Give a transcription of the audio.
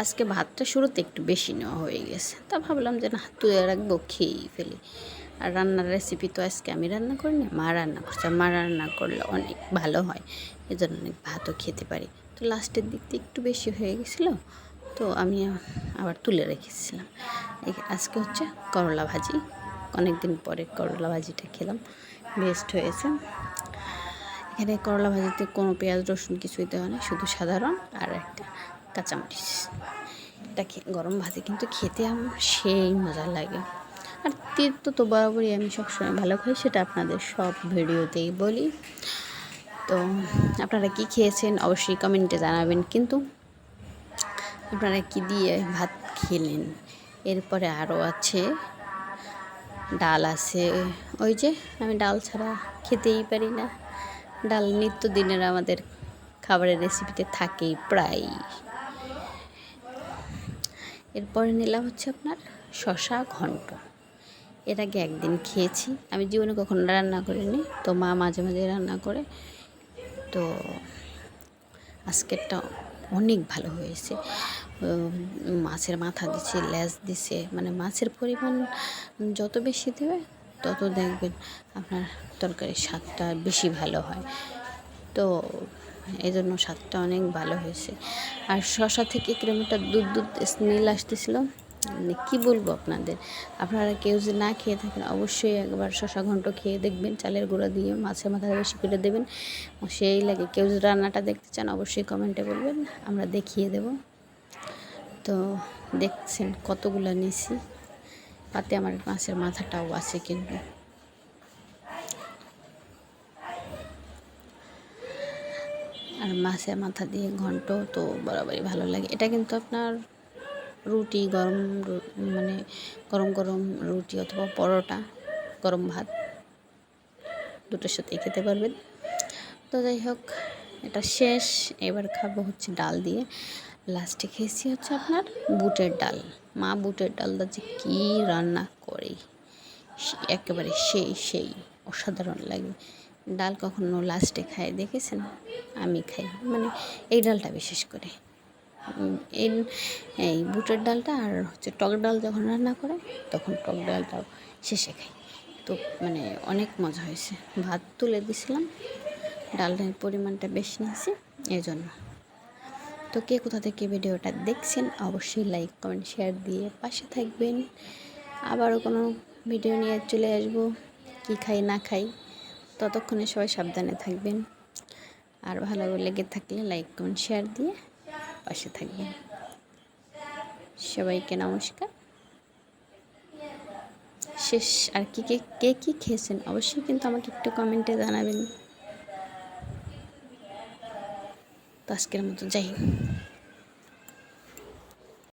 আজকে ভাতটা শুরুতে একটু বেশি নেওয়া হয়ে গেছে, তা ভাবলাম যে না তুলে রাখবো, খেয়েই ফেলি। আর রান্নার রেসিপি তো আজকে আমি রান্না করিনি, মা রান্না করছে। আর মা রান্না করলে অনেক ভালো হয়, এজন্য অনেক ভাতও খেতে পারি। তো লাস্টের দিক দিয়ে একটু বেশি হয়ে গেছিলো, তো আমি আবার তুলে রেখেছিলাম। আজকে হচ্ছে করলা ভাজি, অনেক দিন পরে করলা ভাজিটা খেলাম, বেস্ট হয়েছে। এখানে করলা ভাজিতে কোনো পেঁয়াজ রসুন কিছুই দেওয়া নেই, শুধু সাধারণ আর একটা কাঁচামরিচ। এটা গরম ভাতে কিন্তু খেতে আমার সেই মজা লাগে। আর তিতো তো বরাবরই আমি সবসময় ভালো খাই, সেটা আপনাদের সব ভিডিওতেই বলি। তো আপনারা কি খেয়েছেন অবশ্যই কমেন্টে জানাবেন, কিন্তু আপনারা কি দিয়ে ভাত খেলেন। এরপরে আরও আছে ডাল আছে, ওই যে আমি ডাল ছাড়া খেতেই পারি না। ডাল নিত্যদিনের আমাদের খাবারের রেসিপিতে থাকেই প্রায়। এরপরে নিলাম হচ্ছে আপনার শশা ঘন্ট। এর আগে একদিন খেয়েছি, আমি জীবনে কখনো রান্না করিনি, তো মা মাঝে মাঝে রান্না করে। তো আজকেরটা অনেক ভালো হয়েছে। মাছের মাথা দিছে, লেজ দিছে, মানে মাছের পরিমাণ যত বেশি দেবে তত দেখবেন আপনার তরকারির স্বাদটা বেশি ভালো হয়। তো এই জন্য স্বাদটা অনেক ভালো হয়েছে। আর শশা থেকে কিরকম একটা দুধ স্মেল আসতেছিল, মানে কী বলবো আপনাদের। আপনারা কেউ যদি না খেয়ে থাকেন অবশ্যই একবার শশা ঘন্ট খেয়ে দেখবেন, চালের গুঁড়া দিয়ে মাছের মাথা বেশি করে দেবেন, সেই লাগে। কেউ যদি রান্নাটা দেখতে চান অবশ্যই কমেন্টে বলবেন, আমরা দেখিয়ে দেব। তো দেখছেন কতগুলো নিছি, তাতে আমার মাছের মাথাটাও আছে কিন্তু। আর মাছের মাথা দিয়ে ঘন্ট তো বরাবরই ভালো লাগে। এটা কিন্তু আপনার রুটি মানে গরম গরম রুটি অথবা পরোটা, গরম ভাত দুটোর সাথেই খেতে পারবেন। তো যাই হোক, এটা শেষ। এবার খাবো হচ্ছে ডাল দিয়ে। লাস্টে খেয়েছি হচ্ছে আপনার বুটের ডাল। মা বুটের ডালটা যে কী রান্না করে একেবারে সেই অসাধারণ লাগে। ডাল কখনো লাস্টে খাই দেখেছেন? আমি খাই, মানে এই ডালটা বিশেষ করে। এই বুটের ডালটা আর হচ্ছে টক ডাল যখন রান্না করে তখন টক ডালটাও শেষে খাই। তো মানে অনেক মজা হয়েছে। ভাত তুলে দিয়েছিলাম, ডালের পরিমাণটা বেশি নিয়েছি এই জন্য। তো কে কোথা থেকে ভিডিওটা দেখছেন অবশ্যই লাইক কমেন্ট শেয়ার দিয়ে পাশে থাকবেন। আবারও কোনো ভিডিও নিয়ে চলে আসবো, কি খাই না খাই। ততক্ষণে সবাই সাবধানে থাকবেন। আর ভালো লেগে থাকলে লাইক কমেন্ট শেয়ার দিয়ে পাশে থাকবেন। সবাইকে নমস্কার। শেষ। আর কে কী খেয়েছেন অবশ্যই কিন্তু আমাকে একটু কমেন্টে জানাবেন। তো আজকের মতো যাই।